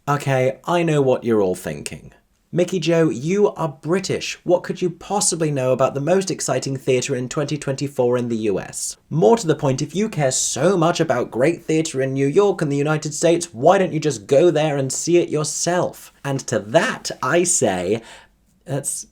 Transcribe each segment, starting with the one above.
Okay, I know what you're all thinking. Mickey Joe, you are British. What could you possibly know about the most exciting theatre in 2024 in the US? More to the point, if you care so much about great theatre in New York and the United States, why don't you just go there and see it yourself? And to that, I say, that's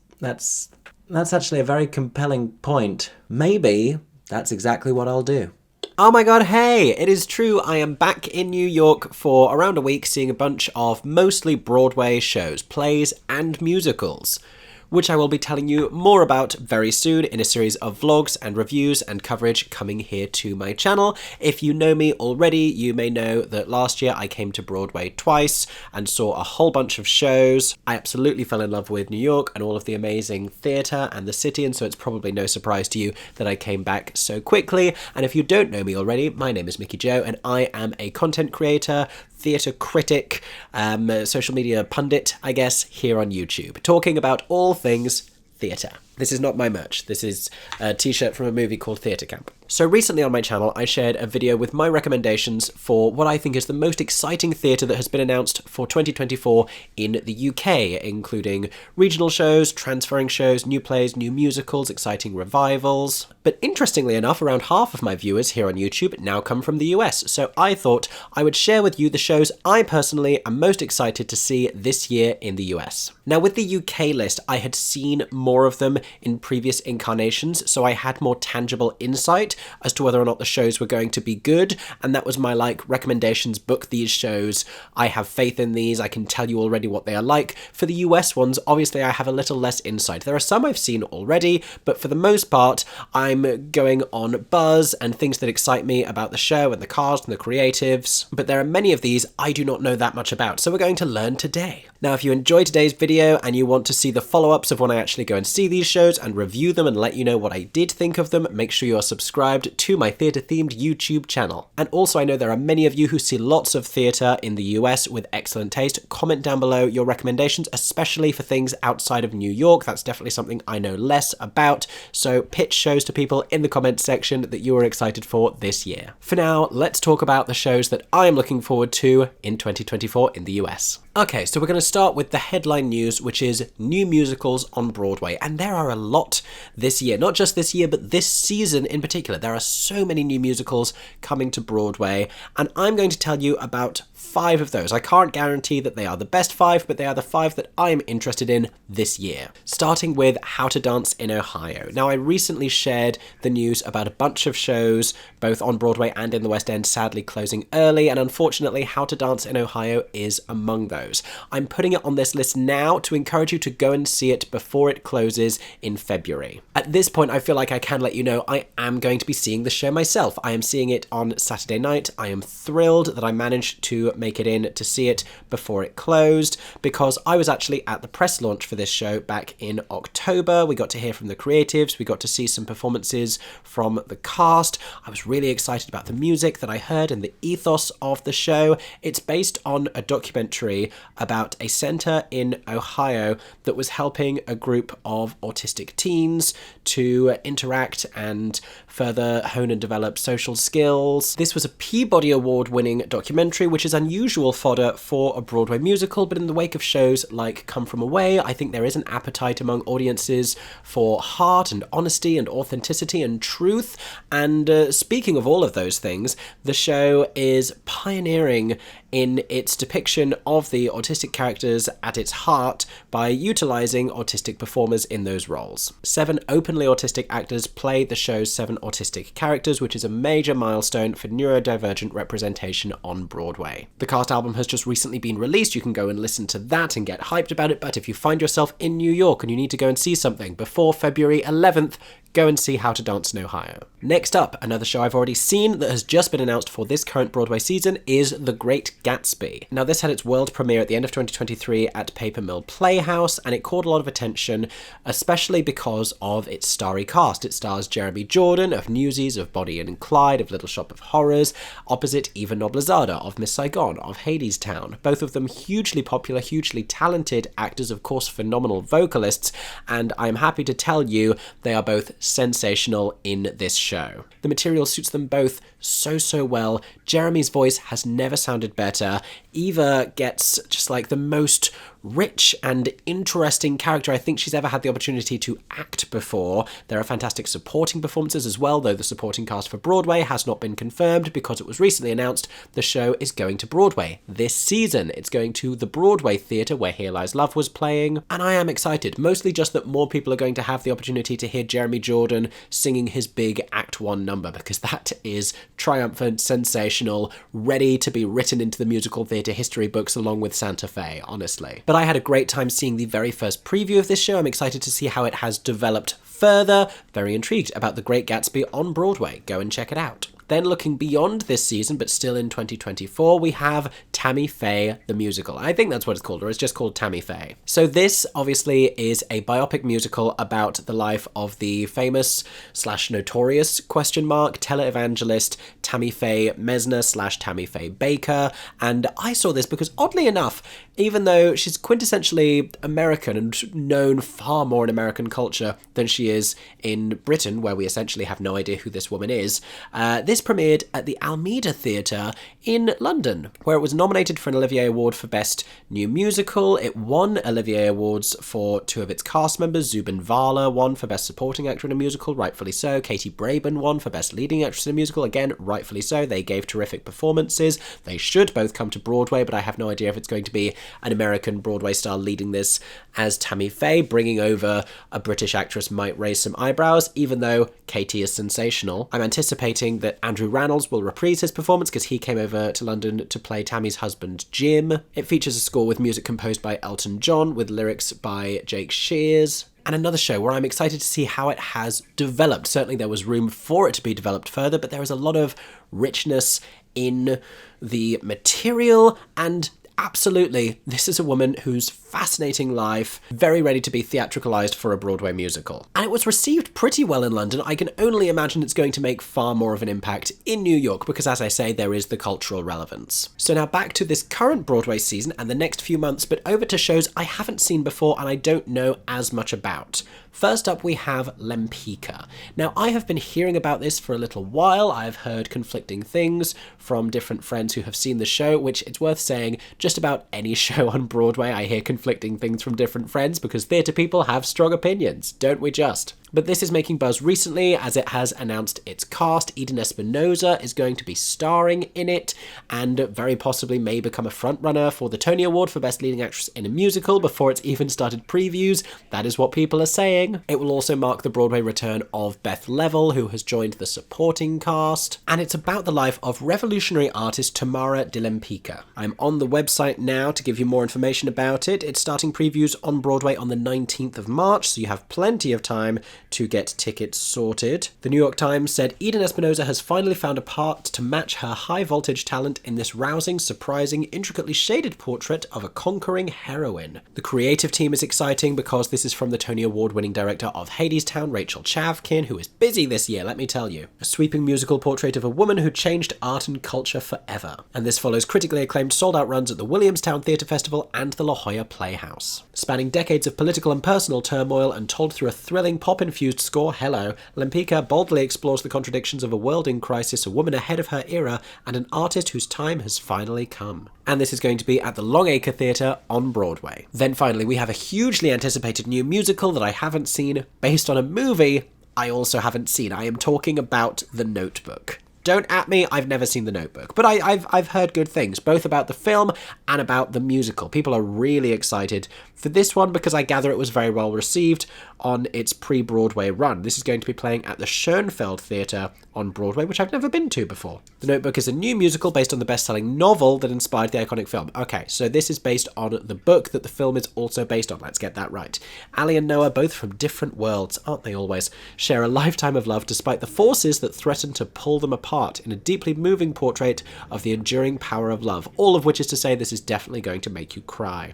actually a very compelling point. Maybe that's exactly what I'll do. Oh my god, hey! It is true, I am back in New York for around a week seeing a bunch of mostly Broadway shows, plays, and musicals, which I will be telling you more about very soon in a series of vlogs and reviews and coverage coming here to my channel. If you know me already, you may know that last year I came to Broadway twice and saw a whole bunch of shows. I absolutely fell in love with New York and all of the amazing theatre and the city, and so it's probably no surprise to you that I came back so quickly. And if you don't know me already, my name is Mickey Joe and I am a content creator, theatre critic, social media pundit, I guess, here on YouTube, talking about all things theatre. This is not my merch. This is a t-shirt from a movie called Theatre Camp. So recently on my channel, I shared a video with my recommendations for what I think is the most exciting theatre that has been announced for 2024 in the UK, including regional shows, transferring shows, new plays, new musicals, exciting revivals. But interestingly enough, around half of my viewers here on YouTube now come from the US, so I thought I would share with you the shows I personally am most excited to see this year in the US. Now with the UK list, I had seen more of them in previous incarnations, so I had more tangible insight as to whether or not the shows were going to be good, and that was my recommendations: book these shows, I have faith in these, I can tell you already what they are like. For the US ones, obviously I have a little less insight. There are some I've seen already, but for the most part I'm going on buzz and things that excite me about the show and the cast and the creatives, but there are many of these I do not know that much about, so we're going to learn today. Now if you enjoyed today's video and you want to see the follow-ups of when I actually go and see these shows and review them and let you know what I did think of them, make sure you are subscribed to my theatre-themed YouTube channel. And also, I know there are many of you who see lots of theatre in the US with excellent taste. Comment down below your recommendations, especially for things outside of New York. That's definitely something I know less about, so pitch shows to people in the comments section that you are excited for this year. For now, let's talk about the shows that I am looking forward to in 2024 in the US. Okay, so we're going to start with the headline news, which is new musicals on Broadway. And there are a lot this year. Not just this year, but this season in particular. There are so many new musicals coming to Broadway, and I'm going to tell you about 5 of those. I can't guarantee that they are the best 5, but they are the 5 that I'm interested in this year. Starting with How to Dance in Ohio. Now, I recently shared the news about a bunch of shows, both on Broadway and in the West End, sadly closing early, and unfortunately, How to Dance in Ohio is among those. I'm putting it on this list now to encourage you to go and see it before it closes in February. At this point, I feel like I can let you know I am going to be seeing the show myself. I am seeing it on Saturday night. I am thrilled that I managed to make it in to see it before it closed, because I was actually at the press launch for this show back in October. We got to hear from the creatives, we got to see some performances from the cast. I was really excited about the music that I heard and the ethos of the show. It's based on a documentary about a center in Ohio that was helping a group of autistic teens to interact and further hone and develop social skills. This was a Peabody Award-winning documentary, which is unusual fodder for a Broadway musical, but in the wake of shows like Come From Away, I think there is an appetite among audiences for heart and honesty and authenticity and truth. And speaking of all of those things, the show is pioneering in its depiction of the autistic characters at its heart by utilizing autistic performers in those roles. 7 openly autistic actors play the show's 7 autistic characters, which is a major milestone for neurodivergent representation on Broadway. The cast album has just recently been released. You can go and listen to that and get hyped about it, but if you find yourself in New York and you need to go and see something before February 11th, go and see How to Dance in Ohio. Next up, another show I've already seen that has just been announced for this current Broadway season is The Great Gatsby. Now, this had its world premiere at the end of 2023 at Paper Mill Playhouse, and it caught a lot of attention, especially because of its starry cast. It stars Jeremy Jordan of Newsies, of Bonnie and Clyde, of Little Shop of Horrors, opposite Eva Noblezada of Miss Saigon, of Hadestown. Both of them hugely popular, hugely talented actors, of course phenomenal vocalists, and I'm happy to tell you they are both sensational in this show. The material suits them both so well. Jeremy's voice has never sounded better. better. Eva gets just like the most rich and interesting character I think she's ever had the opportunity to act before. There are fantastic supporting performances as well, though the supporting cast for Broadway has not been confirmed because it was recently announced the show is going to Broadway this season. It's going to the Broadway Theatre where Here Lies Love was playing, and I am excited, mostly just that more people are going to have the opportunity to hear Jeremy Jordan singing his big Act 1 number, because that is triumphant, sensational, ready to be written into the musical theatre history books along with Santa Fe, honestly. But I had a great time seeing the very first preview of this show. I'm excited to see how it has developed further. Very intrigued about The Great Gatsby on Broadway. Go and check it out. Then looking beyond this season, but still in 2024, we have Tammy Faye, the musical. I think that's what it's called, or it's just called Tammy Faye. So this obviously is a biopic musical about the life of the famous / notorious televangelist Tammy Faye Mesner / Tammy Faye Baker. And I saw this because oddly enough, even though she's quintessentially American and known far more in American culture than she is in Britain, where we essentially have no idea who this woman is, this premiered at the Almeida Theatre in London, where it was nominated for an Olivier Award for Best New Musical. It won Olivier Awards for 2 of its cast members. Zubin Vala won for Best Supporting Actor in a Musical, rightfully so. Katie Braben won for Best Leading Actress in a Musical, again, rightfully so. They gave terrific performances. They should both come to Broadway, but I have no idea if it's going to be an American Broadway star leading this as Tammy Faye. Bringing over a British actress might raise some eyebrows, even though Katie is sensational. I'm anticipating that Andrew Rannells will reprise his performance because he came over to London to play Tammy's husband, Jim. It features a score with music composed by Elton John, with lyrics by Jake Shears. And another show where I'm excited to see how it has developed. Certainly there was room for it to be developed further, but there is a lot of richness in the material, and absolutely, this is a woman whose fascinating life, very ready to be theatricalized for a Broadway musical. And it was received pretty well in London. I can only imagine it's going to make far more of an impact in New York because, as I say, there is the cultural relevance. So now back to this current Broadway season and the next few months, but over to shows I haven't seen before and I don't know as much about. First up, we have Lempicka. Now, I have been hearing about this for a little while. I've heard conflicting things from different friends who have seen the show, which it's worth saying, just about any show on Broadway, I hear conflicting things from different friends because theatre people have strong opinions, don't we just? But this is making buzz recently as it has announced its cast. Eden Espinosa is going to be starring in it and very possibly may become a frontrunner for the Tony Award for Best Leading Actress in a Musical before it's even started previews. That is what people are saying. It will also mark the Broadway return of Beth Level, who has joined the supporting cast. And it's about the life of revolutionary artist Tamara de Lempicka. I'm on the website now to give you more information about it. It's starting previews on Broadway on the 19th of March, so you have plenty of time to get tickets sorted. The New York Times said Eden Espinosa has finally found a part to match her high-voltage talent in this rousing, surprising, intricately shaded portrait of a conquering heroine. The creative team is exciting because this is from the Tony Award-winning director of Hadestown, Rachel Chavkin, who is busy this year, let me tell you. A sweeping musical portrait of a woman who changed art and culture forever. And this follows critically acclaimed sold-out runs at the Williamstown Theatre Festival and the La Jolla Playhouse. Spanning decades of political and personal turmoil and told through a thrilling pop-infused score, Hello, Lempicka boldly explores the contradictions of a world in crisis, a woman ahead of her era, and an artist whose time has finally come. And this is going to be at the Longacre Theatre on Broadway. Then finally, we have a hugely anticipated new musical that I haven't seen, based on a movie I also haven't seen. I am talking about The Notebook. Don't at me, I've never seen The Notebook, but I've heard good things, both about the film and about the musical. People are really excited for this one because I gather it was very well received on its pre-Broadway run. This is going to be playing at the Schoenfeld Theatre on Broadway, which I've never been to before. The Notebook is a new musical based on the best-selling novel that inspired the iconic film. Okay, so this is based on the book that the film is also based on. Let's get that right. Ali and Noah, both from different worlds, aren't they always, share a lifetime of love despite the forces that threaten to pull them apart in a deeply moving portrait of the enduring power of love, all of which is to say this is definitely going to make you cry.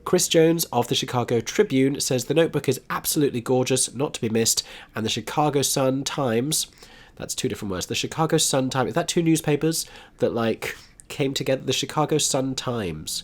Chris Jones of the Chicago Tribune says The Notebook is absolutely gorgeous, not to be missed, and the Chicago Sun-Times, that's two different words, the Chicago Sun-Times, is that two newspapers that, came together? The Chicago Sun-Times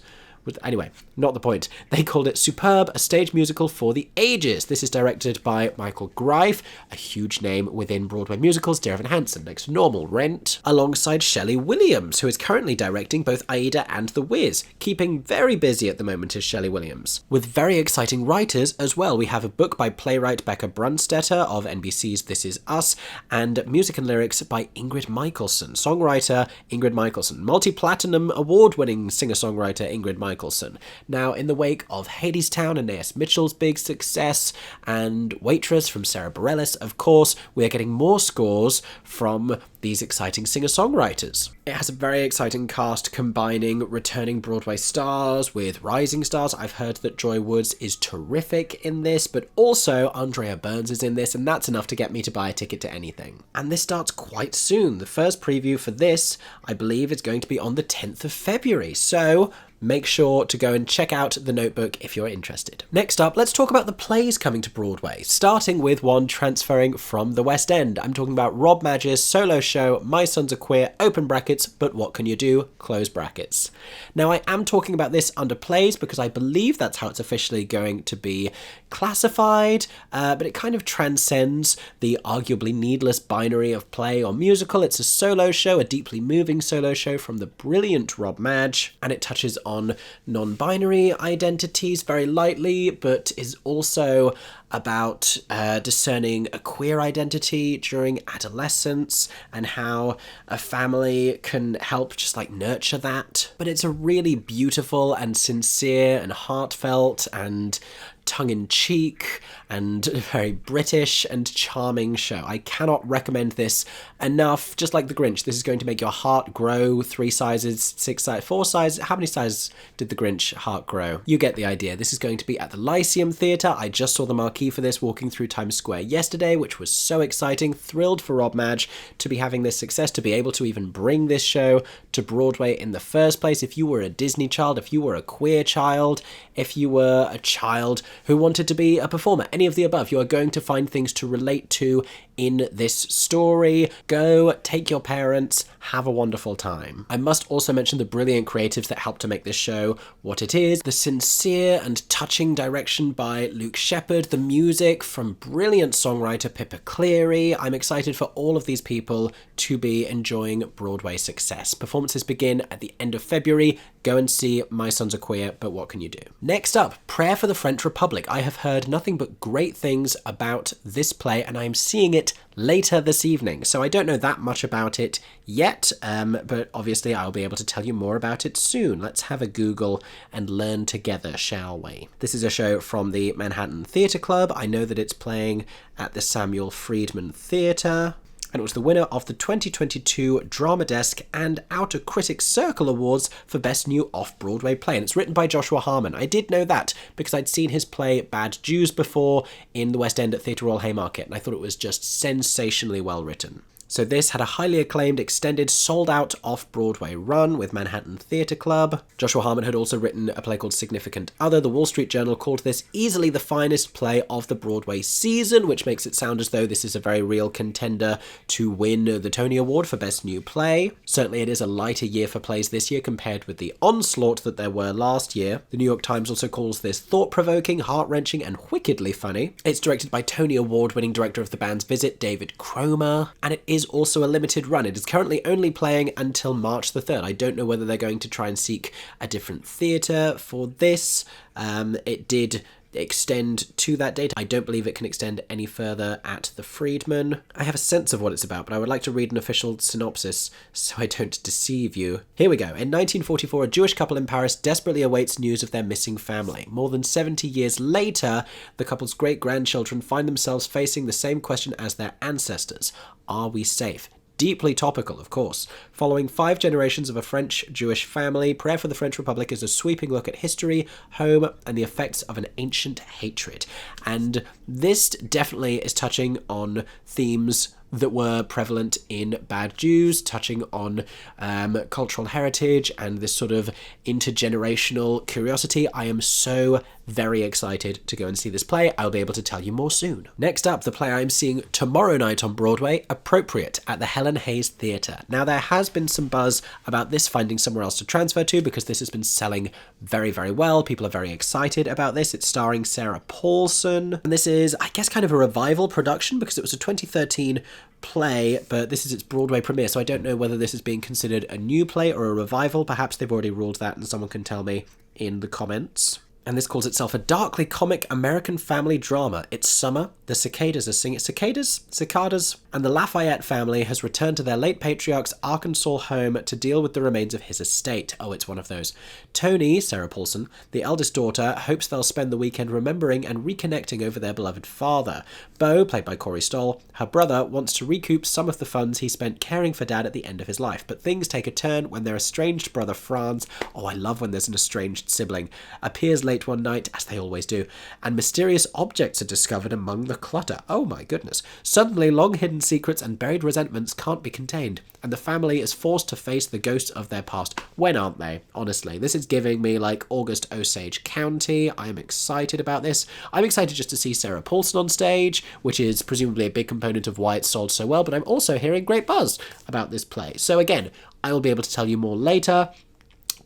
Anyway, not the point. They called it Superb, a stage musical for the ages. This is directed by Michael Greif, a huge name within Broadway musicals, Dear Evan Hansen, Next to Normal, Rent, alongside Shelley Williams, who is currently directing both Aida and The Wiz, keeping very busy at the moment is Shelley Williams. With very exciting writers as well. We have a book by playwright Becca Brunstetter of NBC's This Is Us, and music and lyrics by Ingrid Michaelson, songwriter Ingrid Michaelson, multi-platinum award-winning singer-songwriter Ingrid Michaelson. Now, in the wake of Hadestown and Naeus Mitchell's big success, and Waitress from Sarah Bareilles, of course, we are getting more scores from these exciting singer-songwriters. It has a very exciting cast combining returning Broadway stars with rising stars. I've heard that Joy Woods is terrific in this, but also Andrea Burns is in this, and that's enough to get me to buy a ticket to anything. And this starts quite soon. The first preview for this, I believe, is going to be on the 10th of February, so make sure to go and check out The Notebook if you're interested. Next up, let's talk about the plays coming to Broadway, starting with one transferring from the West End. I'm talking about Rob Madge's solo show, My Sons Are Queer, open brackets, but what can you do, close brackets. Now, I am talking about this under plays because I believe that's how it's officially going to be classified, but it kind of transcends the arguably needless binary of play or musical. It's a solo show, a deeply moving solo show from the brilliant Rob Madge, and it touches on non-binary identities very lightly, but is also about discerning a queer identity during adolescence and how a family can help just like nurture that. But it's a really beautiful and sincere and heartfelt and tongue-in-cheek and very British and charming show. I cannot recommend this enough. Just like The Grinch, this is going to make your heart grow 3 sizes, 6 sizes, 4 sizes. How many sizes did The Grinch heart grow? You get the idea. This is going to be at the Lyceum Theatre. I just saw the marquee for this walking through Times Square yesterday, which was so exciting. Thrilled for Rob Madge to be having this success, to be able to even bring this show to Broadway in the first place. If you were a Disney child, if you were a queer child, if you were a child who wanted to be a performer, any of the above, you are going to find things to relate to in this story. Go, take your parents, have a wonderful time. I must also mention the brilliant creatives that helped to make this show what it is. The sincere and touching direction by Luke Shepherd, the music from brilliant songwriter Pippa Cleary. I'm excited for all of these people to be enjoying Broadway success. Performances begin at the end of February. Go and see My Sons Are Queer, but what can you do? Next up, Prayer for the French Republic. I have heard nothing but great things about this play, and I am seeing it later this evening, so I don't know that much about it yet, but obviously I'll be able to tell you more about it soon. Let's have a Google and learn together, shall we? This is a show from the Manhattan Theatre Club. I know that it's playing at the Samuel Friedman Theatre, and it was the winner of the 2022 Drama Desk and Outer Critics Circle Awards for Best New Off-Broadway Play, and it's written by Joshua Harmon. I did know that because I'd seen his play Bad Jews before in the West End at Theatre Royal Haymarket, and I thought it was just sensationally well written. So this had a highly acclaimed, extended, sold-out off-Broadway run with Manhattan Theatre Club. Joshua Harmon had also written a play called Significant Other. The Wall Street Journal called this easily the finest play of the Broadway season, which makes it sound as though this is a very real contender to win the Tony Award for Best New Play. Certainly it is a lighter year for plays this year compared with the onslaught that there were last year. The New York Times also calls this thought-provoking, heart-wrenching, and wickedly funny. It's directed by Tony Award-winning director of The Band's Visit, David Cromer, and it is also a limited run. It is currently only playing until March the 3rd. I don't know whether they're going to try and seek a different theatre for this. It did extend to that date. I don't believe it can extend any further at the Friedman. I have a sense of what it's about, but I would like to read an official synopsis so I don't deceive you. Here we go. In 1944, a Jewish couple in Paris desperately awaits news of their missing family. More than 70 years later, the couple's great-grandchildren find themselves facing the same question as their ancestors. Are we safe? Deeply topical, of course. Following 5 generations of a French-Jewish family, Prayer for the French Republic is a sweeping look at history, home, and the effects of an ancient hatred. And this definitely is touching on themes that were prevalent in Bad Jews, touching on cultural heritage and this sort of intergenerational curiosity. I am so very excited to go and see this play. I'll be able to tell you more soon. Next up, the play I'm seeing tomorrow night on Broadway, Appropriate, at the Helen Hayes Theatre. Now, there has been some buzz about this finding somewhere else to transfer to because this has been selling very, very well. People are very excited about this. It's starring Sarah Paulson, and this is, I guess, kind of a revival production because it was a 2013 play, but this is its Broadway premiere, so I don't know whether this is being considered a new play or a revival. Perhaps they've already ruled that and someone can tell me in the comments. And this calls itself a darkly comic American family drama. It's summer, the cicadas are singing. Cicadas? And the Lafayette family has returned to their late patriarch's Arkansas home to deal with the remains of his estate. Oh, it's one of those. Toni, Sarah Paulson, the eldest daughter, hopes they'll spend the weekend remembering and reconnecting over their beloved father. Beau, played by Corey Stoll, her brother, wants to recoup some of the funds he spent caring for Dad at the end of his life. But things take a turn when their estranged brother Franz, oh, I love when there's an estranged sibling, appears late one night, as they always do, and mysterious objects are discovered among the clutter. Oh my goodness. Suddenly, long-hidden secrets and buried resentments can't be contained, and the family is forced to face the ghosts of their past. When aren't they? Honestly, this is giving me like August Osage County. I am excited about this. I'm excited just to see Sarah Paulson on stage, which is presumably a big component of why it sold so well, but I'm also hearing great buzz about this play. So again, I will be able to tell you more later.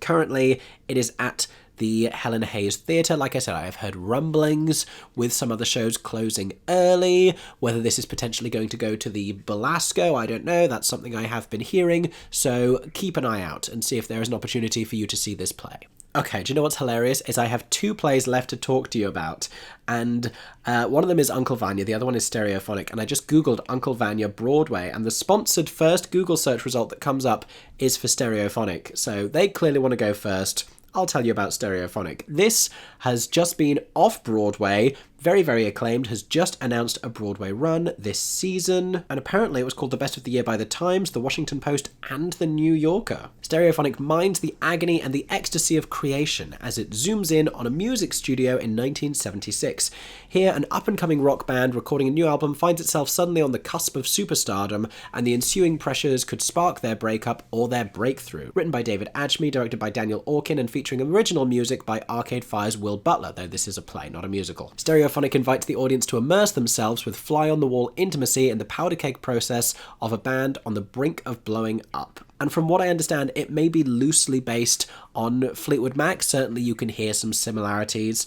Currently, it is at the Helen Hayes Theatre. Like I said, I have heard rumblings with some other shows closing early. Whether this is potentially going to go to the Belasco, I don't know. That's something I have been hearing. So keep an eye out and see if there is an opportunity for you to see this play. Okay, do you know what's hilarious? Is I have 2 plays left to talk to you about, and one of them is Uncle Vanya, the other one is Stereophonic, and I just googled Uncle Vanya Broadway, and the sponsored first Google search result that comes up is for Stereophonic, so they clearly want to go first. I'll tell you about Stereophonic. This has just been off Broadway, very, very acclaimed, has just announced a Broadway run this season, and apparently it was called the Best of the Year by The Times, The Washington Post, and The New Yorker. Stereophonic mines the agony and the ecstasy of creation as it zooms in on a music studio in 1976. Here, an up-and-coming rock band recording a new album finds itself suddenly on the cusp of superstardom, and the ensuing pressures could spark their breakup or their breakthrough. Written by David Adjmi, directed by Daniel Orkin, and featuring original music by Arcade Fire's Will Butler, though this is a play, not a musical. Stereophonic invites the audience to immerse themselves with fly-on-the-wall intimacy in the powder cake process of a band on the brink of blowing up. And from what I understand, it may be loosely based on Fleetwood Mac. Certainly you can hear some similarities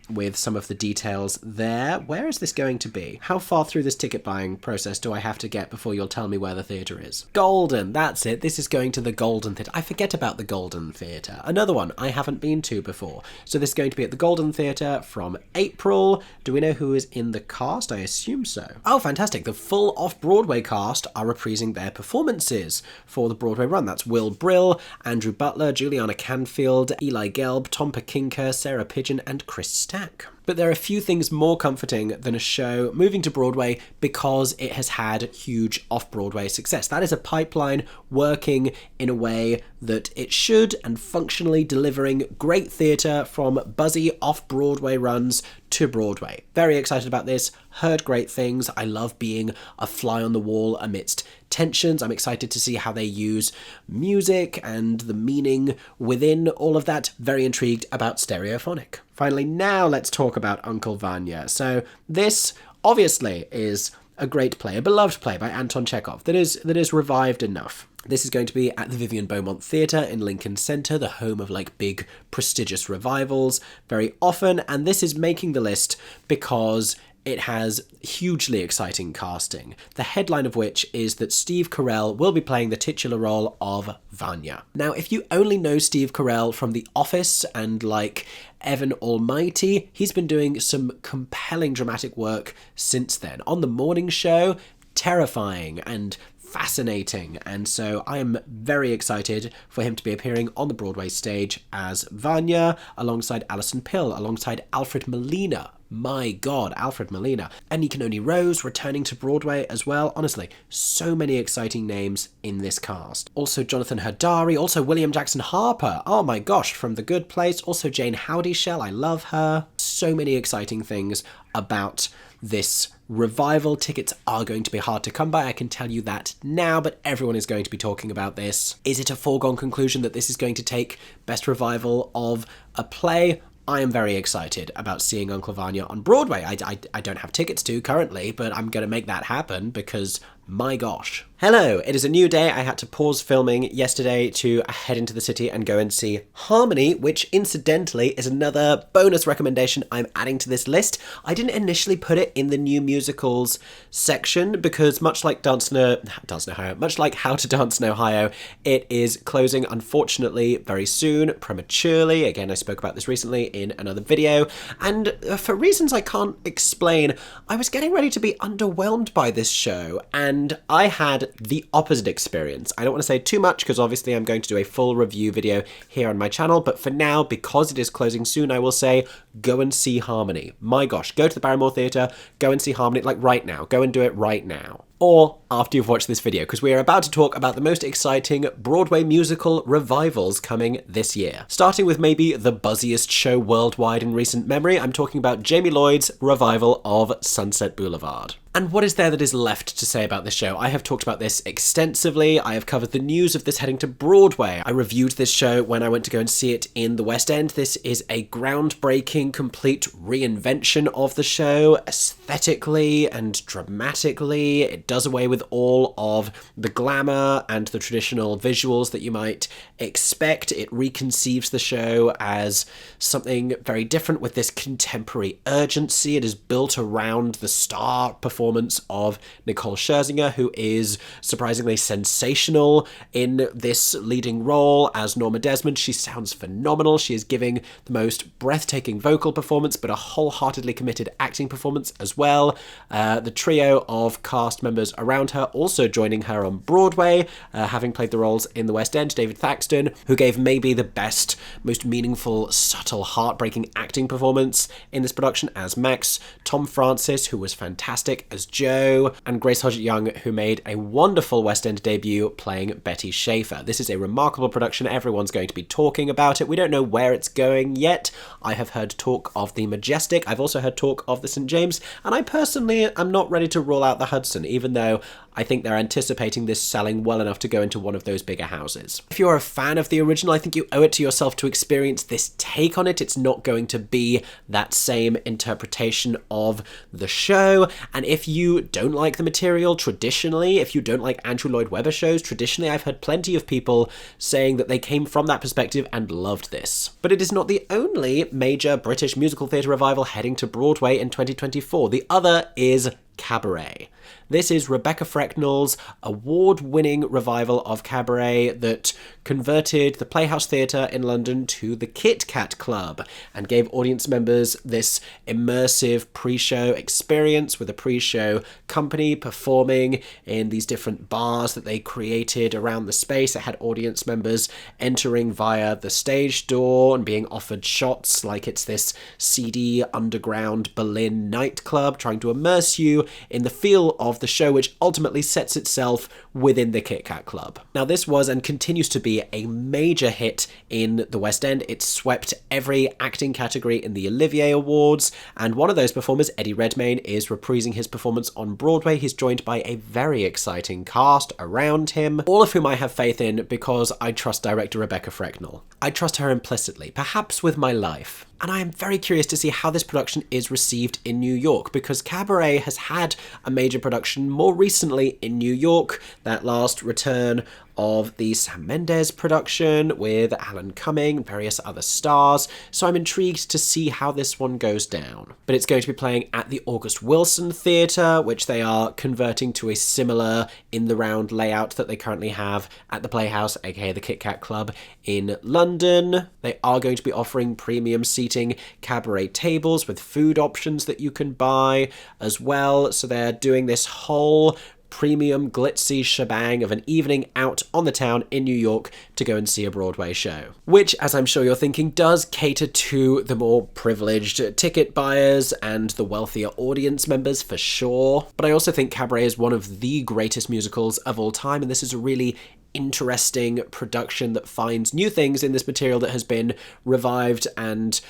with some of the details there. Where is this going to be? How far through this ticket buying process do I have to get before you'll tell me where the theatre is? Golden, that's it. This is going to the Golden Theatre. I forget about the Golden Theatre. Another one I haven't been to before. So this is going to be at the Golden Theatre from April. Do we know who is in the cast? I assume so. Oh, fantastic. The full off-Broadway cast are reprising their performances for the Broadway run. That's Will Brill, Andrew Butler, Juliana Canfield, Eli Gelb, Tom Pakinka, Sarah Pigeon, and Chris Stack. But there are a few things more comforting than a show moving to Broadway because it has had huge off-Broadway success. That is a pipeline working in a way that it should and functionally delivering great theatre from buzzy off-Broadway runs to Broadway. Very excited about this, heard great things. I love being a fly on the wall amidst tensions. I'm excited to see how they use music and the meaning within all of that. Very intrigued about Stereophonic. Finally, now let's talk about Uncle Vanya. So this obviously is a great play, a beloved play by Anton Chekhov that is revived enough. This is going to be at the Vivian Beaumont Theatre in Lincoln Center, the home of like big prestigious revivals very often, and this is making the list because it has hugely exciting casting, the headline of which is that Steve Carell will be playing the titular role of Vanya. Now, if you only know Steve Carell from The Office and like Evan Almighty, he's been doing some compelling dramatic work since then. On The Morning Show, terrifying and fascinating, and so I am very excited for him to be appearing on the Broadway stage as Vanya alongside Alison Pill, alongside Alfred Molina, My God, Alfred Molina. Anikune Rose returning to Broadway as well. Honestly, so many exciting names in this cast. Also Jonathan Hadari, also William Jackson Harper. Oh my gosh, from The Good Place. Also Jane Howdyshell, I love her. So many exciting things about this revival. Tickets are going to be hard to come by, I can tell you that now, but everyone is going to be talking about this. Is it a foregone conclusion that this is going to take Best Revival of a Play? I am very excited about seeing Uncle Vanya on Broadway. I don't have tickets to currently, but I'm going to make that happen because my gosh. Hello, it is a new day. I had to pause filming yesterday to head into the city and go and see Harmony, which incidentally is another bonus recommendation I'm adding to this list. I didn't initially put it in the new musicals section because much like How to Dance in Ohio, it is closing unfortunately very soon, prematurely. Again, I spoke about this recently in another video, and for reasons I can't explain, I was getting ready to be underwhelmed by this show, and I had the opposite experience. I don't want to say too much because obviously I'm going to do a full review video here on my channel, but for now, because it is closing soon, I will say go and see Harmony. My gosh, go to the Barrymore Theatre, go and see Harmony, like right now. Go and do it right now. Or after you've watched this video, because we are about to talk about the most exciting Broadway musical revivals coming this year. Starting with maybe the buzziest show worldwide in recent memory, I'm talking about Jamie Lloyd's revival of Sunset Boulevard. And what is there that is left to say about this show? I have talked about this extensively. I have covered the news of this heading to Broadway. I reviewed this show when I went to go and see it in the West End. This is a groundbreaking, complete reinvention of the show, aesthetically and dramatically. It does away with all of the glamour and the traditional visuals that you might expect. It reconceives the show as something very different with this contemporary urgency. It is built around the star performance of Nicole Scherzinger, who is surprisingly sensational in this leading role as Norma Desmond. She sounds phenomenal. She is giving the most breathtaking vocal performance, but a wholeheartedly committed acting performance as well. The trio of cast members around her also joining her on Broadway, having played the roles in the West End. David Thaxton, who gave maybe the best, most meaningful, subtle, heartbreaking acting performance in this production as Max. Tom Francis, who was fantastic as Joe, and Grace Hodgett-Young, who made a wonderful West End debut playing Betty Schaefer. This is a remarkable production. Everyone's going to be talking about it. We don't know where it's going yet. I have heard talk of the Majestic. I've also heard talk of the St. James, and I personally am not ready to rule out the Hudson, even though I think they're anticipating this selling well enough to go into one of those bigger houses. If you're a fan of the original, I think you owe it to yourself to experience this take on it. It's not going to be that same interpretation of the show, and if you don't like the material traditionally, if you don't like Andrew Lloyd Webber shows traditionally, I've heard plenty of people saying that they came from that perspective and loved this. But it is not the only major British musical theatre revival heading to Broadway in 2024. The other is Cabaret. This is Rebecca Frecknell's award-winning revival of Cabaret that converted the Playhouse Theatre in London to the Kit Kat Club and gave audience members this immersive pre-show experience with a pre-show company performing in these different bars that they created around the space. It had audience members entering via the stage door and being offered shots like it's this seedy underground Berlin nightclub, trying to immerse you in the feel of the show, which ultimately sets itself within the Kit Kat Club. Now, this was and continues to be a major hit in the West End. It swept every acting category in the Olivier Awards, and one of those performers, Eddie Redmayne, is reprising his performance on Broadway. He's joined by a very exciting cast around him, all of whom I have faith in because I trust director Rebecca Frecknell. I trust her implicitly, perhaps with my life. And I am very curious to see how this production is received in New York, because Cabaret has had a major production more recently in New York, that last return of the Sam Mendes production with Alan Cumming and various other stars, so I'm intrigued to see how this one goes down. But it's going to be playing at the August Wilson Theatre, which they are converting to a similar in-the-round layout that they currently have at the Playhouse, aka the Kit Kat Club in London. They are going to be offering premium seating cabaret tables with food options that you can buy as well, so they're doing this whole premium glitzy shebang of an evening out on the town in New York to go and see a Broadway show. Which, as I'm sure you're thinking, does cater to the more privileged ticket buyers and the wealthier audience members for sure. But I also think Cabaret is one of the greatest musicals of all time, and this is a really interesting production that finds new things in this material that has been revived and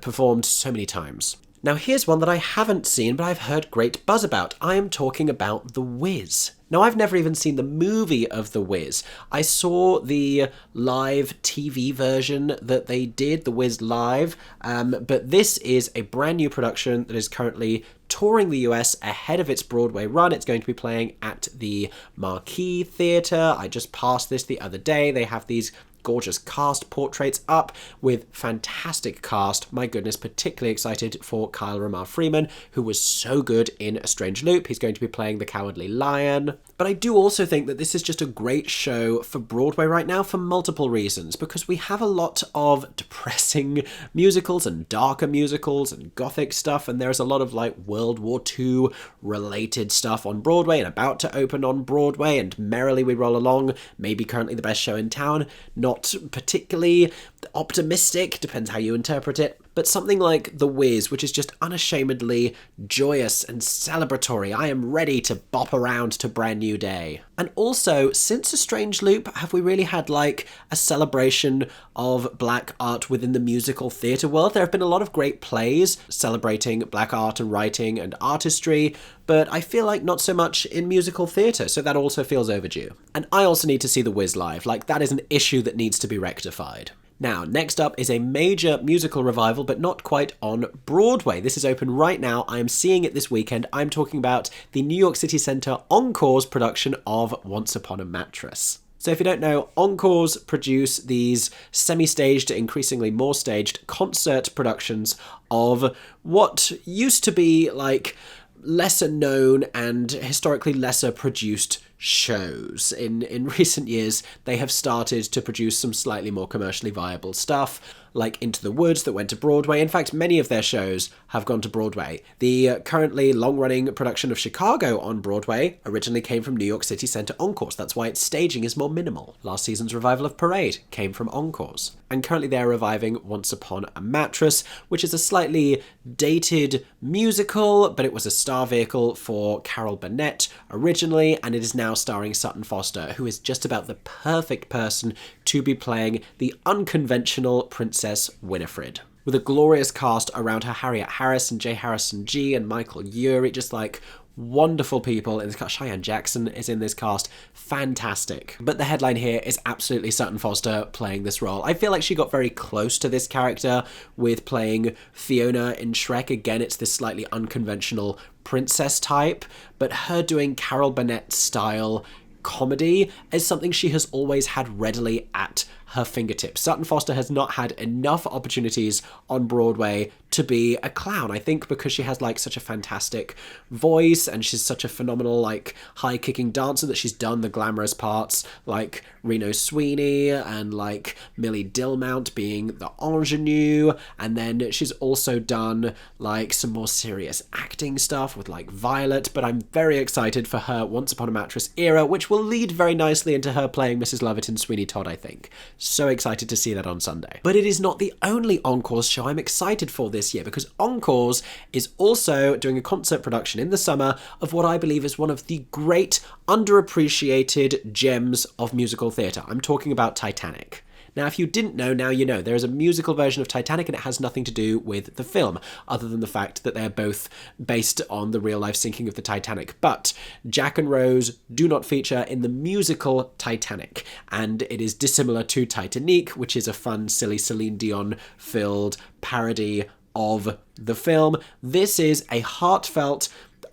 performed so many times. Now here's one that I haven't seen, but I've heard great buzz about. I am talking about The Wiz. Now, I've never even seen the movie of The Wiz. I saw the live TV version that they did, The Wiz Live, but this is a brand new production that is currently touring the US ahead of its Broadway run. It's going to be playing at the Marquee Theatre. I just passed this the other day. They have these gorgeous cast portraits up with fantastic cast. My goodness, particularly excited for Kyle Ramar Freeman, who was so good in A Strange Loop. He's going to be playing the Cowardly Lion. But I do also think that this is just a great show for Broadway right now for multiple reasons, because we have a lot of depressing musicals and darker musicals and gothic stuff, and there's a lot of like World War II related stuff on Broadway and about to open on Broadway, and Merrily We Roll Along, maybe currently the best show in town. Not particularly optimistic, depends how you interpret it, but something like The Wiz, which is just unashamedly joyous and celebratory. I am ready to bop around to Brand New Day. And also, since A Strange Loop, have we really had like a celebration of black art within the musical theatre world? There have been a lot of great plays celebrating black art and writing and artistry, but I feel like not so much in musical theatre, so that also feels overdue. And I also need to see The Wiz live, like that is an issue that needs to be rectified. Now, next up is a major musical revival, but not quite on Broadway. This is open right now. I am seeing it this weekend. I'm talking about the New York City Center Encore's production of Once Upon a Mattress. So if you don't know, Encores produce these semi-staged, increasingly more staged concert productions of what used to be like lesser known and historically lesser produced shows. In recent years, they have started to produce some slightly more commercially viable stuff, like Into the Woods that went to Broadway. In fact, many of their shows have gone to Broadway. The currently long-running production of Chicago on Broadway originally came from New York City Center Encores. That's why its staging is more minimal. Last season's revival of Parade came from Encores. And currently they're reviving Once Upon a Mattress, which is a slightly dated musical, but it was a star vehicle for Carol Burnett originally, and it is now starring Sutton Foster, who is just about the perfect person to be playing the unconventional Princess Winifred. With a glorious cast around her, Harriet Harris and J. Harrison G. and Michael Urie, just like wonderful people in this cast. Cheyenne Jackson is in this cast. Fantastic. But the headline here is absolutely Sutton Foster playing this role. I feel like she got very close to this character with playing Fiona in Shrek. Again, it's this slightly unconventional princess type, but her doing Carol Burnett style comedy is something she has always had readily at her fingertips. Sutton Foster has not had enough opportunities on Broadway to be a clown, I think, because she has like such a fantastic voice and she's such a phenomenal like high-kicking dancer that she's done the glamorous parts like Reno Sweeney and like Millie Dilmount being the ingenue, and then she's also done like some more serious acting stuff with like Violet. But I'm very excited for her Once Upon a Mattress era, which will lead very nicely into her playing Mrs. Lovett in Sweeney Todd, I think. So excited to see that on Sunday. But it is not the only Encores show I'm excited for this year, because Encores is also doing a concert production in the summer of what I believe is one of the great underappreciated gems of musical theatre. I'm talking about Titanic. Now, if you didn't know, now you know. There is a musical version of Titanic and it has nothing to do with the film, other than the fact that they're both based on the real-life sinking of the Titanic. But Jack and Rose do not feature in the musical Titanic, and it is dissimilar to Titanic, which is a fun, silly Celine Dion-filled parody of the film. This is a heartfelt,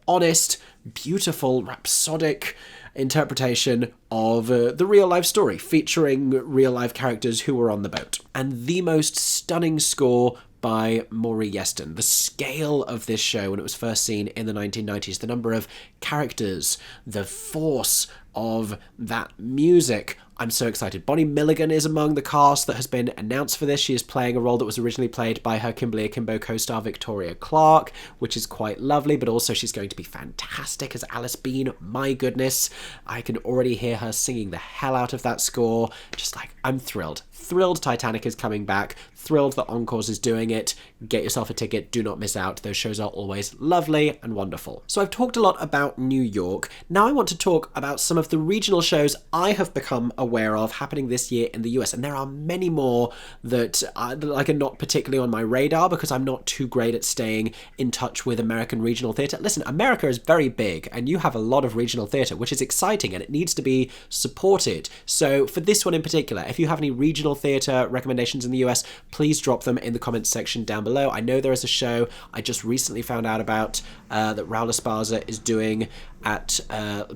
honest, beautiful, rhapsodic interpretation of the real-life story, featuring real-life characters who were on the boat. And the most stunning score by Maury Yeston. The scale of this show when it was first seen in the 1990s, the number of characters, the force of that music. I'm so excited. Bonnie Milligan is among the cast that has been announced for this. She is playing a role that was originally played by her Kimberly Akimbo co-star Victoria Clark, which is quite lovely, but also she's going to be fantastic as Alice Bean. My goodness, I can already hear her singing the hell out of that score. Just like, I'm thrilled. Thrilled Titanic is coming back. Thrilled that Encores is doing it. Get yourself a ticket. Do not miss out. Those shows are always lovely and wonderful. So I've talked a lot about New York. Now I want to talk about some of the regional shows I have become aware of happening this year in the US. And there are many more that are not particularly on my radar because I'm not too great at staying in touch with American regional theatre. Listen, America is very big and you have a lot of regional theatre, which is exciting and it needs to be supported. So for this one in particular, if you have any regional theatre recommendations in the US, please drop them in the comments section down below. I know there is a show I just recently found out about that Raul Esparza is doing at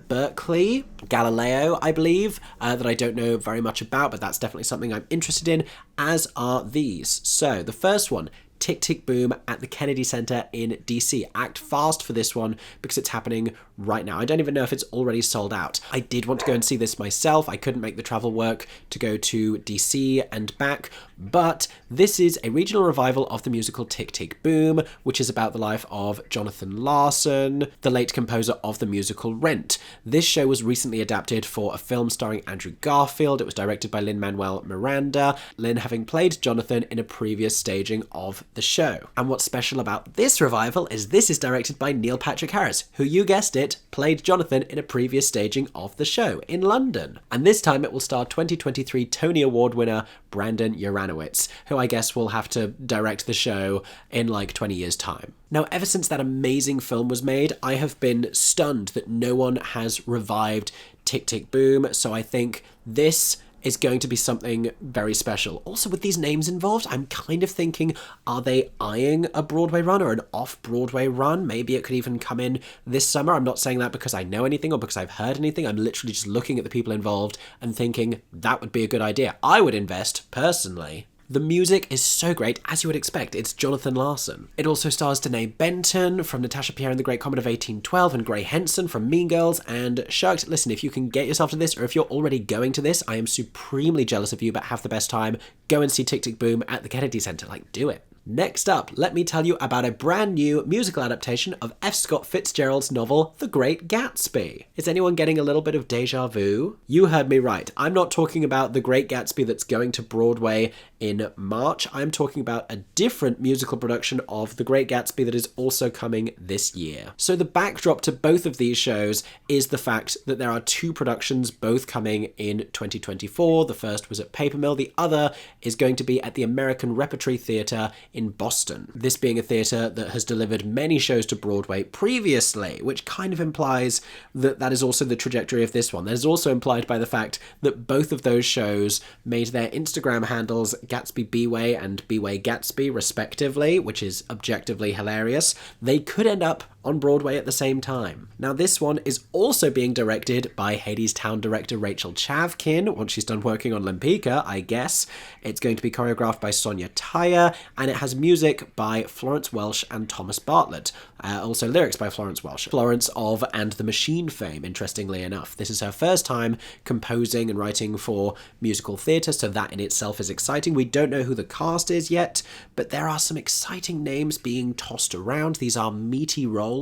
Berkeley, Galileo, I believe, that I don't know very much about, but that's definitely something I'm interested in, as are these. So the first one, Tick Tick Boom at the Kennedy Center in DC. Act fast for this one because it's happening right now. I don't even know if it's already sold out. I did want to go and see this myself. I couldn't make the travel work to go to DC and back, but this is a regional revival of the musical Tick Tick Boom, which is about the life of Jonathan Larson, the late composer of the musical Rent. This show was recently adapted for a film starring Andrew Garfield. It was directed by Lin-Manuel Miranda, Lin having played Jonathan in a previous staging of the show. And what's special about this revival is this is directed by Neil Patrick Harris, who, you guessed it, played Jonathan in a previous staging of the show in London. And this time it will star 2023 Tony Award winner Brandon Uranowitz, who I guess will have to direct the show in like 20 years' time. Now, ever since that amazing film was made, I have been stunned that no one has revived Tick Tick Boom, so I think this is going to be something very special. Also, with these names involved, I'm kind of thinking, are they eyeing a Broadway run or an off-Broadway run? Maybe it could even come in this summer. I'm not saying that because I know anything or because I've heard anything. I'm literally just looking at the people involved and thinking, that would be a good idea. I would invest, personally. The music is so great, as you would expect. It's Jonathan Larson. It also stars Danae Benton from Natasha Pierre and the Great Comet of 1812 and Gray Henson from Mean Girls and Shucked. Listen, if you can get yourself to this or if you're already going to this, I am supremely jealous of you, but have the best time. Go and see Tick Tick Boom at the Kennedy Center. Like, do it. Next up, let me tell you about a brand new musical adaptation of F. Scott Fitzgerald's novel, The Great Gatsby. Is anyone getting a little bit of deja vu? You heard me right. I'm not talking about The Great Gatsby that's going to Broadway in March. I'm talking about a different musical production of The Great Gatsby that is also coming this year. So the backdrop to both of these shows is the fact that there are two productions both coming in 2024. The first was at Paper Mill. The other is going to be at the American Repertory Theatre in Boston. This being a theatre that has delivered many shows to Broadway previously, which kind of implies that that is also the trajectory of this one. That is also implied by the fact that both of those shows made their Instagram handles Gatsby B-Way and B-Way Gatsby, respectively, which is objectively hilarious. They could end up on Broadway at the same time. Now, this one is also being directed by Hadestown director Rachel Chavkin, once she's done working on Lempicka, I guess. It's going to be choreographed by Sonia Tyre, and it has music by Florence Welsh and Thomas Bartlett. Also lyrics by Florence Welsh. Florence of And the Machine fame, interestingly enough. This is her first time composing and writing for musical theatre, so that in itself is exciting. We don't know who the cast is yet, but there are some exciting names being tossed around. These are meaty roles.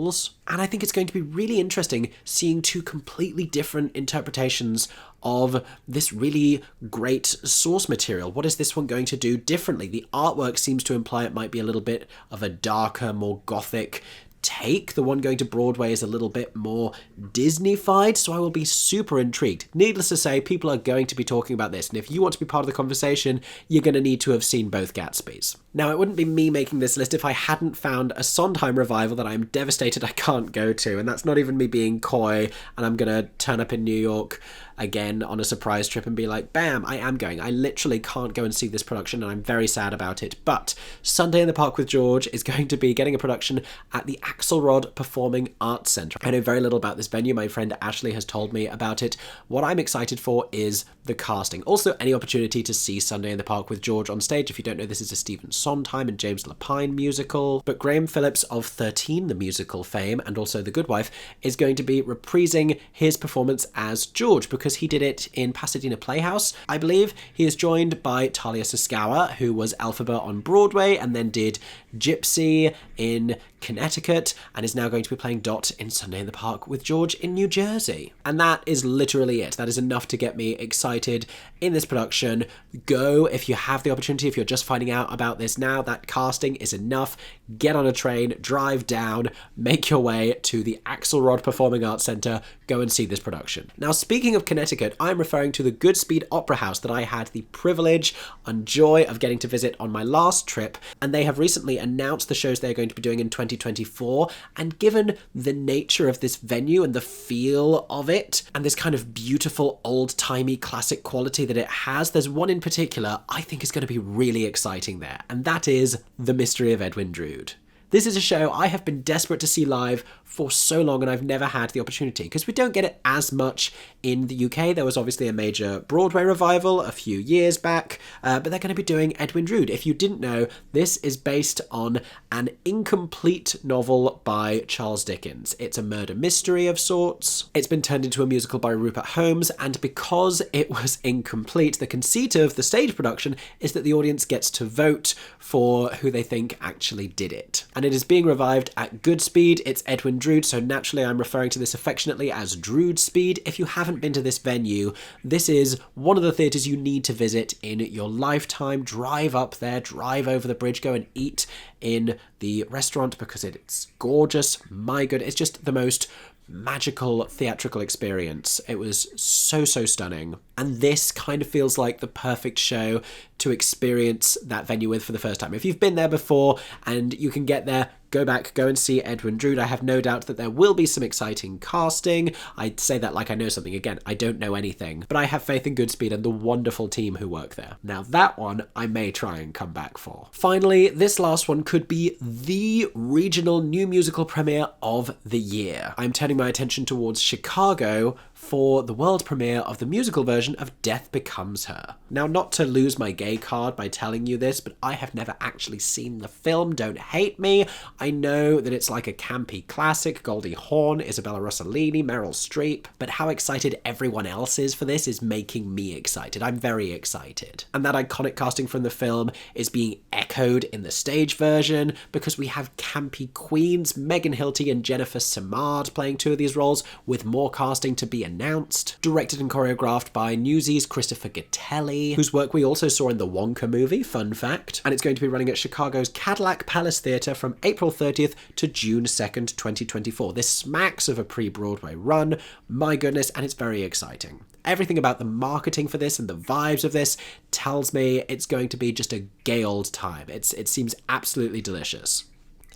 And I think it's going to be really interesting seeing two completely different interpretations of this really great source material. What is this one going to do differently? The artwork seems to imply it might be a little bit of a darker, more gothic take. The one going to Broadway is a little bit more Disney-fied, so I will be super intrigued. Needless to say, people are going to be talking about this, and if you want to be part of the conversation, you're going to need to have seen both Gatsbys. Now, it wouldn't be me making this list if I hadn't found a Sondheim revival that I'm devastated I can't go to, and that's not even me being coy, and I'm going to turn up in New York again on a surprise trip and be like, bam, I am going. I literally can't go and see this production and I'm very sad about it. But Sunday in the Park with George is going to be getting a production at the Axelrod Performing Arts Centre. I know very little about this venue. My friend Ashley has told me about it. What I'm excited for is the casting. Also, any opportunity to see Sunday in the Park with George on stage. If you don't know, this is a Stephen Sondheim and James Lapine musical. But Graham Phillips of 13 the musical fame and also The Good Wife is going to be reprising his performance as George because he did it in Pasadena Playhouse, I believe. He is joined by Talia Suskawa, who was Elphaba on Broadway and then did Gypsy in Connecticut and is now going to be playing Dot in Sunday in the Park with George in New Jersey. And that is literally it. That is enough to get me excited in this production. Go if you have the opportunity, if you're just finding out about this now, that casting is enough. Get on a train, drive down, make your way to the Axelrod Performing Arts Centre, go and see this production. Now, speaking of Connecticut, I'm referring to the Goodspeed Opera House that I had the privilege and joy of getting to visit on my last trip, and they have recently announced the shows they're going to be doing in 2024, and given the nature of this venue and the feel of it, and this kind of beautiful old-timey classic quality that it has, there's one in particular I think is going to be really exciting there, and that is The Mystery of Edwin Drood. This is a show I have been desperate to see live for so long and I've never had the opportunity because we don't get it as much in the UK. There was obviously a major Broadway revival a few years back, but they're going to be doing Edwin Drood. If you didn't know, this is based on an incomplete novel by Charles Dickens. It's a murder mystery of sorts. It's been turned into a musical by Rupert Holmes, and because it was incomplete, the conceit of the stage production is that the audience gets to vote for who they think actually did it. And it is being revived at Goodspeed. It's Edwin Drood, so naturally I'm referring to this affectionately as Drood Speed. If you haven't been to this venue, this is one of the theatres you need to visit in your lifetime. Drive up there, drive over the bridge, go and eat in the restaurant because it's gorgeous. My God, it's just the most magical theatrical experience. It was so stunning. And this kind of feels like the perfect show to experience that venue with for the first time. If you've been there before and you can get there, go back, go and see Edwin Drood. I have no doubt that there will be some exciting casting. I say that like I know something. Again, I don't know anything, but I have faith in Goodspeed and the wonderful team who work there. Now that one I may try and come back for. Finally, this last one could be the regional new musical premiere of the year. I'm turning my attention towards Chicago for the world premiere of the musical version of Death Becomes Her. Now, not to lose my gay card by telling you this, but I have never actually seen the film, don't hate me. I know that it's like a campy classic, Goldie Hawn, Isabella Rossellini, Meryl Streep, but how excited everyone else is for this is making me excited. I'm very excited. And that iconic casting from the film is being echoed in the stage version because we have campy queens, Megan Hilty and Jennifer Samard playing two of these roles, with more casting to be announced. Directed and choreographed by Newsies' Christopher Gattelli, whose work we also saw in the Wonka movie, fun fact. And it's going to be running at Chicago's Cadillac Palace Theatre from April 30th to June 2nd, 2024. This smacks of a pre-Broadway run, my goodness, and it's very exciting. Everything about the marketing for this and the vibes of this tells me it's going to be just a gay old time. It seems absolutely delicious.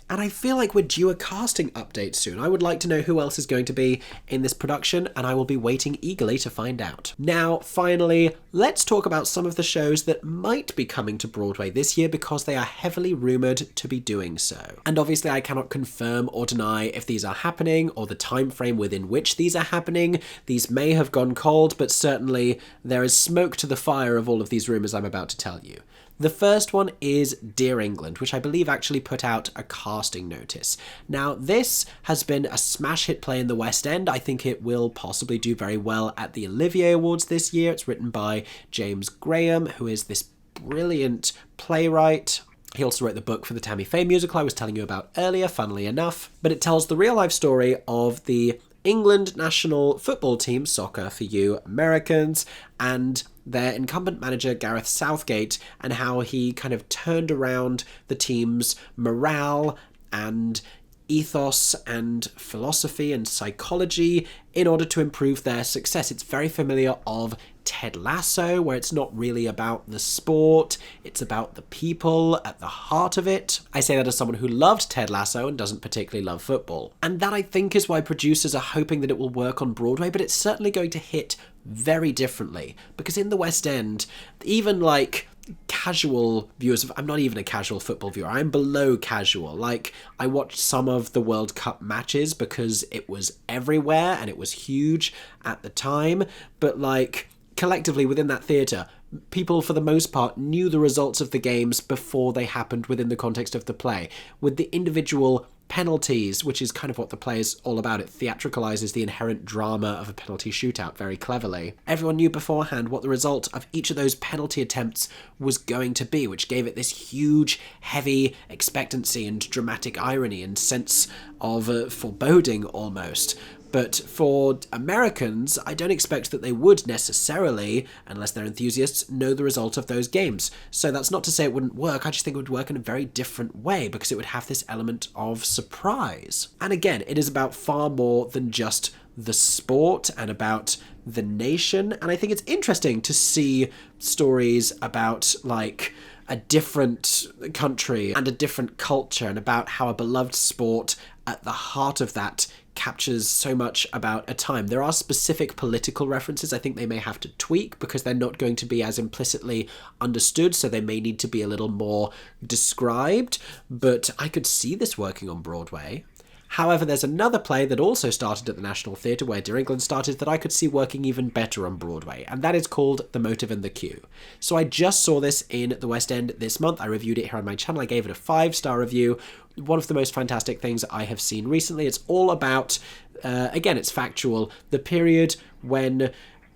And I feel like we're due a casting update soon. I would like to know who else is going to be in this production, and I will be waiting eagerly to find out. Now, finally, let's talk about some of the shows that might be coming to Broadway this year because they are heavily rumoured to be doing so. And obviously I cannot confirm or deny if these are happening or the time frame within which these are happening. These may have gone cold, but certainly there is smoke to the fire of all of these rumours I'm about to tell you. The first one is Dear England, which I believe actually put out a casting notice. Now, this has been a smash hit play in the West End. I think it will possibly do very well at the Olivier Awards this year. It's written by James Graham, who is this brilliant playwright. He also wrote the book for the Tammy Faye musical I was telling you about earlier, funnily enough. But it tells the real-life story of the England national football team, soccer for you Americans, and their incumbent manager Gareth Southgate, and how he kind of turned around the team's morale and ethos and philosophy and psychology in order to improve their success. It's very familiar of Ted Lasso, where it's not really about the sport, it's about the people at the heart of it. I say that as someone who loved Ted Lasso and doesn't particularly love football. And that, I think, is why producers are hoping that it will work on Broadway, but it's certainly going to hit very differently. Because in the West End, even like casual viewers of, I'm not even a casual football viewer, I'm below casual. Like, I watched some of the World Cup matches because it was everywhere and it was huge at the time, but like collectively within that theatre, people for the most part knew the results of the games before they happened within the context of the play. With the individual penalties, which is kind of what the play is all about, it theatricalizes the inherent drama of a penalty shootout very cleverly. Everyone knew beforehand what the result of each of those penalty attempts was going to be, which gave it this huge, heavy expectancy and dramatic irony and sense of foreboding almost. But for Americans, I don't expect that they would necessarily, unless they're enthusiasts, know the result of those games. So that's not to say it wouldn't work, I just think it would work in a very different way because it would have this element of surprise. And again, it is about far more than just the sport and about the nation. And I think it's interesting to see stories about like a different country and a different culture and about how a beloved sport at the heart of that captures so much about a time. There are specific political references I think they may have to tweak because they're not going to be as implicitly understood, so they may need to be a little more described, but I could see this working on Broadway. However, there's another play that also started at the National Theatre where Dear England started that I could see working even better on Broadway, and that is called The Motive and the Cue. So I just saw this in the West End this month. I reviewed it here on my channel. I gave it a 5-star review. One of the most fantastic things I have seen recently. It's all about, again, it's factual, the period when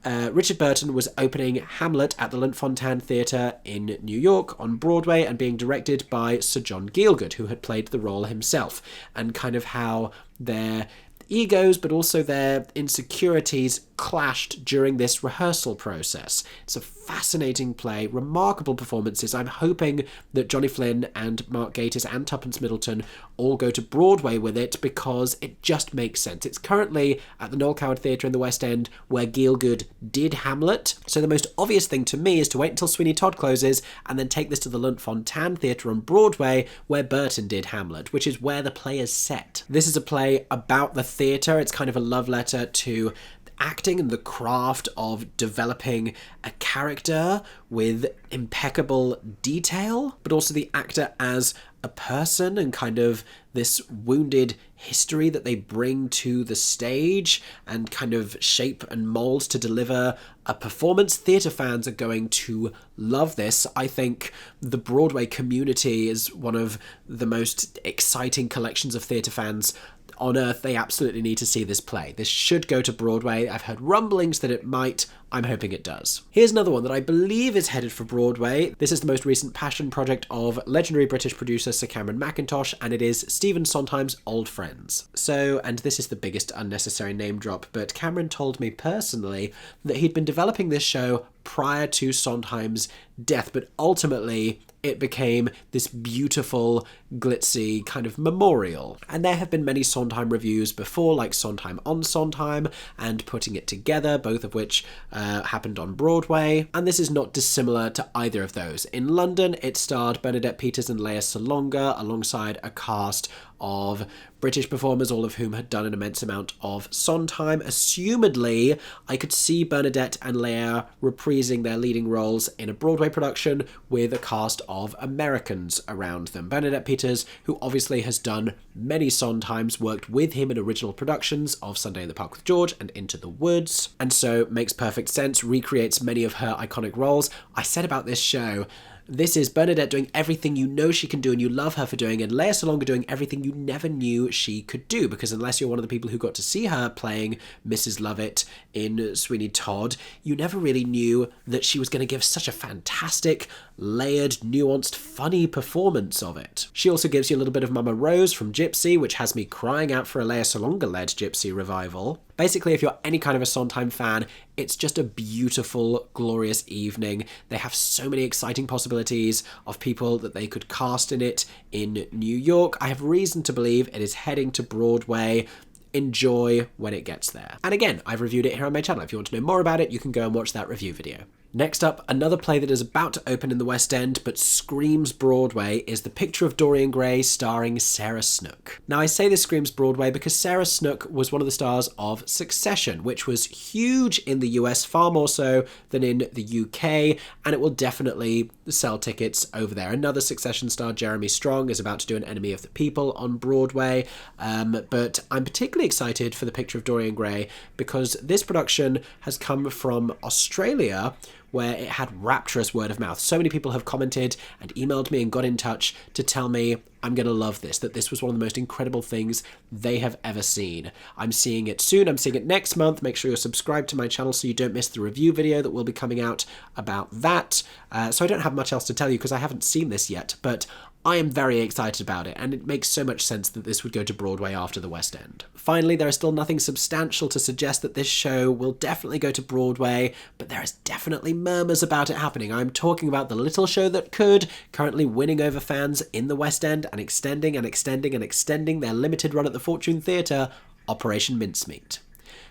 Richard Burton was opening Hamlet at the Lunt-Fontanne Theatre in New York on Broadway and being directed by Sir John Gielgud, who had played the role himself, and kind of how their egos but also their insecurities clashed during this rehearsal process. It's a fascinating play, remarkable performances. I'm hoping that Johnny Flynn and Mark Gatiss and Tuppence Middleton all go to Broadway with it because it just makes sense. It's currently at the Noel Coward Theatre in the West End where Gielgud did Hamlet, so the most obvious thing to me is to wait until Sweeney Todd closes and then take this to the Lunt-Fontanne Theatre on Broadway where Burton did Hamlet, which is where the play is set. This is a play about the theatre. It's kind of a love letter to acting and the craft of developing a character with impeccable detail, but also the actor as a person and kind of this wounded history that they bring to the stage and kind of shape and mold to deliver a performance. Theatre fans are going to love this. I think the Broadway community is one of the most exciting collections of theatre fans on earth. They absolutely need to see this play. This should go to Broadway. I've heard rumblings that it might. I'm hoping it does. Here's another one that I believe is headed for Broadway. This is the most recent passion project of legendary British producer Sir Cameron Mackintosh, and it is Stephen Sondheim's Old Friends. So, and this is the biggest unnecessary name drop, but Cameron told me personally that he'd been developing this show prior to Sondheim's death, but ultimately it became this beautiful, glitzy kind of memorial. And there have been many Sondheim reviews before, like Sondheim on Sondheim and Putting It Together, both of which happened on Broadway. And this is not dissimilar to either of those. In London, it starred Bernadette Peters and Lea Salonga alongside a cast of British performers, all of whom had done an immense amount of Sondheim. Assumedly, I could see Bernadette and Lea reprising their leading roles in a Broadway production with a cast of Americans around them. Bernadette Peters, who obviously has done many Sondheims, worked with him in original productions of Sunday in the Park with George and Into the Woods, and so makes perfect sense, recreates many of her iconic roles. I said about this show, this is Bernadette doing everything you know she can do and you love her for doing, and Lea Salonga doing everything you never knew she could do, because unless you're one of the people who got to see her playing Mrs. Lovett in Sweeney Todd, you never really knew that she was going to give such a fantastic, layered, nuanced, funny performance of it. She also gives you a little bit of Mama Rose from Gypsy, which has me crying out for a Lea Salonga-led Gypsy revival. Basically, if you're any kind of a Sondheim fan, it's just a beautiful, glorious evening. They have so many exciting possibilities of people that they could cast in it in New York. I have reason to believe it is heading to Broadway. enjoy when it gets there. And again, I've reviewed it here on my channel. If you want to know more about it, you can go and watch that review video. Next up, another play that is about to open in the West End but screams Broadway is The Picture of Dorian Gray starring Sarah Snook. Now I say this screams Broadway because Sarah Snook was one of the stars of Succession, which was huge in the US, far more so than in the UK, and it will definitely sell tickets over there. Another Succession star, Jeremy Strong, is about to do An Enemy of the People on Broadway, but I'm particularly excited for The Picture of Dorian Gray because this production has come from Australia, where it had rapturous word of mouth. So many people have commented and emailed me and got in touch to tell me I'm going to love this, that this was one of the most incredible things they have ever seen. I'm seeing it soon. I'm seeing it next month. Make sure you're subscribed to my channel so you don't miss the review video that will be coming out about that. So I don't have much else to tell you because I haven't seen this yet, but I am very excited about it, and it makes so much sense that this would go to Broadway after the West End. Finally, there is still nothing substantial to suggest that this show will definitely go to Broadway, but there is definitely murmurs about it happening. I'm talking about The Little Show That Could, currently winning over fans in the West End and extending and extending and extending their limited run at the Fortune Theatre, Operation Mincemeat.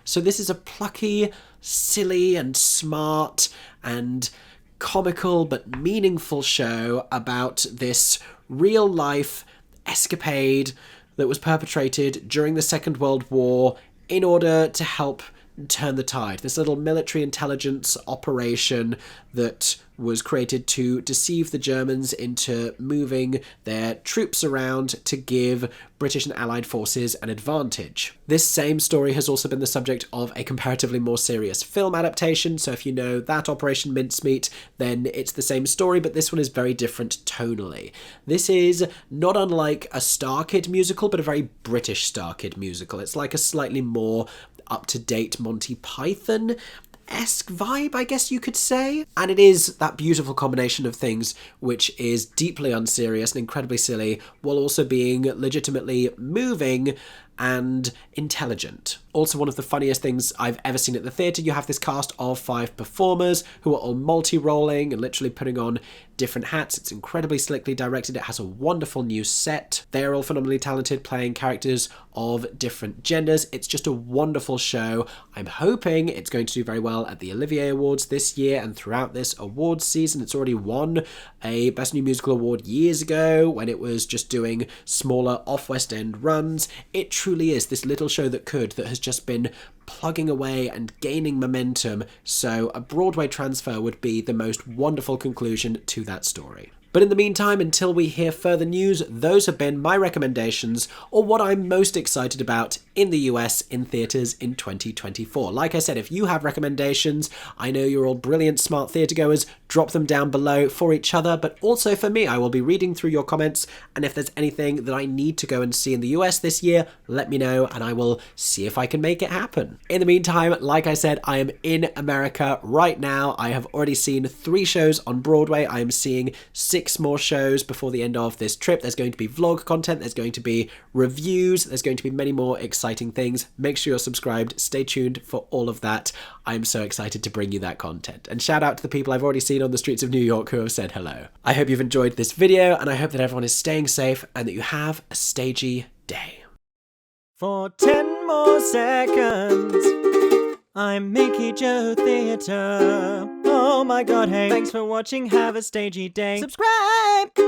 So this is a plucky, silly and smart and comical but meaningful show about this real-life escapade that was perpetrated during the Second World War in order to help turn the tide. This little military intelligence operation that was created to deceive the Germans into moving their troops around to give British and Allied forces an advantage. This same story has also been the subject of a comparatively more serious film adaptation, so if you know that Operation Mincemeat, then it's the same story, but this one is very different tonally. This is not unlike a Star Kid musical, but a very British Star Kid musical. It's like a slightly more up-to-date Monty Python-esque vibe, I guess you could say. And it is that beautiful combination of things which is deeply unserious and incredibly silly, while also being legitimately moving and intelligent. Also one of the funniest things I've ever seen at the theatre. You have this cast of 5 performers who are all multi-rolling and literally putting on different hats. It's incredibly slickly directed. It has a wonderful new set. They're all phenomenally talented, playing characters of different genders. It's just a wonderful show. I'm hoping it's going to do very well at the Olivier Awards this year and throughout this awards season. It's already won a Best New Musical award years ago when it was just doing smaller off-West End runs. It truly is this little show that could, that has just been plugging away and gaining momentum, so a Broadway transfer would be the most wonderful conclusion to that story. But in the meantime, until we hear further news, those have been my recommendations, or what I'm most excited about in the US in theatres in 2024. Like I said, if you have recommendations, I know you're all brilliant, smart theatregoers, drop them down below for each other, but also for me. I will be reading through your comments, and if there's anything that I need to go and see in the US this year, let me know, and I will see if I can make it happen. In the meantime, like I said, I am in America right now. I have already seen 3 shows on Broadway. I am seeing 6 more shows before the end of this trip. There's going to be vlog content, there's going to be reviews, there's going to be many more exciting things. Make sure you're subscribed, stay tuned for all of that. I'm so excited to bring you that content. And shout out to the people I've already seen on the streets of New York who have said hello. I hope you've enjoyed this video, and I hope that everyone is staying safe and that you have a stagey day. For 10 more seconds, I'm Mickey Joe Theatre. Oh my god, hey. Thanks for watching, have a stagey day. Subscribe!